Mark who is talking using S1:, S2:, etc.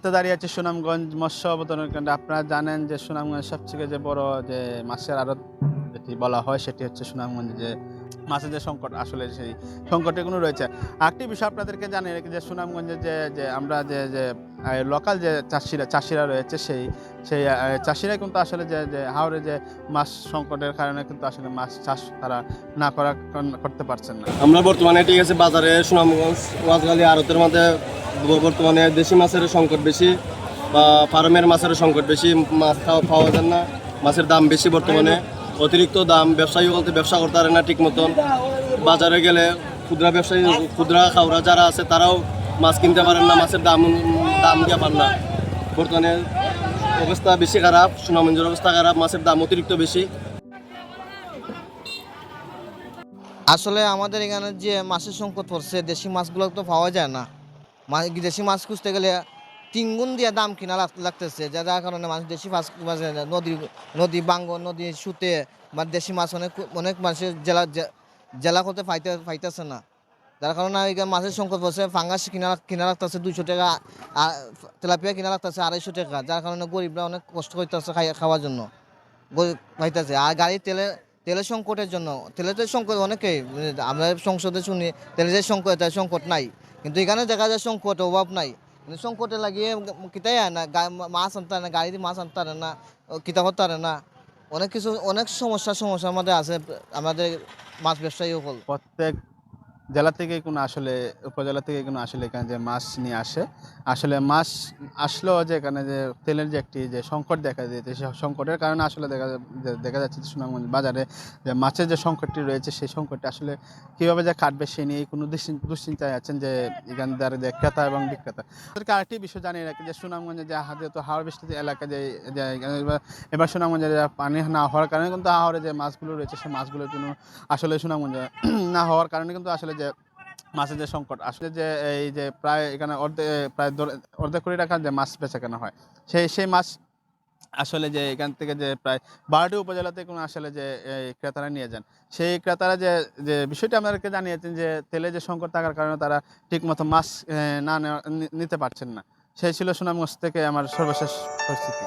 S1: মুহূর্তে দাঁড়িয়ে আছে সুনামগঞ্জ মৎস্য অবতরণ কেন্দ্রে। আপনারা জানেন যে সুনামগঞ্জের সবথেকে যে বড় যে মাছের আড়ত যেটি বলা হয় সেটি হচ্ছে সুনামগঞ্জে যে মাছের যে সংকট, আসলে সেই সংকটগুলো রয়েছে। আরেকটি বিষয় আপনাদেরকে জানিয়ে রাখি যে সুনামগঞ্জে যে আমরা যে লোকাল যে চাষিরা রয়েছে সেই সেই চাষিরা কিন্তু আসলে যে হাওরে যে মাছ সংকটের কারণে কিন্তু আসলে মাছ চাষ তারা না করতে পারছেন না।
S2: আমরা বর্তমানে ঠিক আছে বাজারে সুনামগঞ্জ ওয়াজগালি আড়তের মধ্যে বর্তমানে দেশি মাছের সংকট বেশি বা ফার্মের মাছের সংকট বেশি। মাছ পাওয়া যায় না, মাছের দাম বেশি বর্তমানে, অতিরিক্ত দাম। ব্যবসায়ী বলতে ব্যবসা করতে পারে না ঠিক মতন। বাজারে গেলে ক্ষুদ্রা খাওয়া যারা আছে তারাও মাছ কিনতে পারেন না, মাছের দাম দিয়ে পান না। বর্তমানে অবস্থা বেশি খারাপ, সুনামগঞ্জের অবস্থা খারাপ, মাছের দাম অতিরিক্ত বেশি।
S3: আসলে আমাদের এখানে যে মাছের সংকট পড়ছে, দেশি মাছগুলো তো পাওয়া যায় না। দেশি মাছ খুঁজতে গেলে 3 গুণ দিয়ে দাম কিনা লাগতেছে, যার কারণে মানুষ দেশি মাছ নদী বাঙ্গন, নদী সুতে বা দেশি মাছ অনেক মানুষের জেলা করতে পাইতেছে না। যার কারণে এখানে মাছের সংকট পড়ছে। ফাঙ্গাস কিনা লাগতেছে 200 টাকা, আর তেলাপিয়া কিনা লাগতেছে 250 টাকা। যার কারণে গরিবরা অনেক কষ্ট করতেছে খাওয়ার জন্য পাইতেছে। আর গাড়ির তেলের সংকটের জন্য, তেলের সংকট অনেকেই আমরা সংসদে শুনি তেলের সংকট নাই, কিন্তু এখানে দেখা যায় সংকট অভাব নাই। কিন্তু সংকটে লাগিয়ে কিতাই না, মাছ আনতে না, গাড়িতে মাছ আনতে পারে না, কিতা করতে পারে না। অনেক সমস্যার মধ্যে আছে আমাদের মাছ ব্যবসায়ী সকল।
S1: প্রত্যেক জেলা থেকে কোনো আসলে উপজেলা থেকে কোনো আসলে এখানে যে মাছ নিয়ে আসে, আসলে মাছ আসলেও যে এখানে যে তেলের যে একটি যে সংকট দেখা দিয়েছে, সেই সংকটের কারণে আসলে দেখা যাচ্ছে যে সুনামগঞ্জ বাজারে যে মাছের যে সংকটটি রয়েছে সেই সংকটটি আসলে কীভাবে যে কাটবে সে নিয়ে কোনো দুশ্চিন্তায় আছেন যে এখানে যারা যে ক্রেতা এবং বিক্রেতা। তাদেরকে আরেকটি বিষয় জানিয়ে রাখি যে সুনামগঞ্জে যে যেহেতু হাওড় বৃষ্টিত এলাকা যে এবার সুনামগঞ্জে পানি না হওয়ার কারণে কিন্তু হাওড়ে যে মাছগুলো রয়েছে সেই মাছগুলোর জন্য আসলে সুনামগঞ্জে না হওয়ার কারণে কিন্তু আসলে যে মাছের যে সংকট, আসলে যে এই যে প্রায় এখানে অর্ধেক কোটি টাকার যে মাছ বেচাকেনা হয়, সেই মাছ আসলে যে এখান থেকে যে প্রায় 12টি উপজেলাতে কোনো আসলে যে ক্রেতারা নিয়ে যান, সেই ক্রেতারা যে বিষয়টি আমাদেরকে জানিয়েছেন যে তেলে যে সংকট থাকার কারণে তারা ঠিকমতো মাছ নিতে পারছেন না। সেই ছিল সুনামগঞ্জ থেকে আমার সর্বশেষ পরিস্থিতি।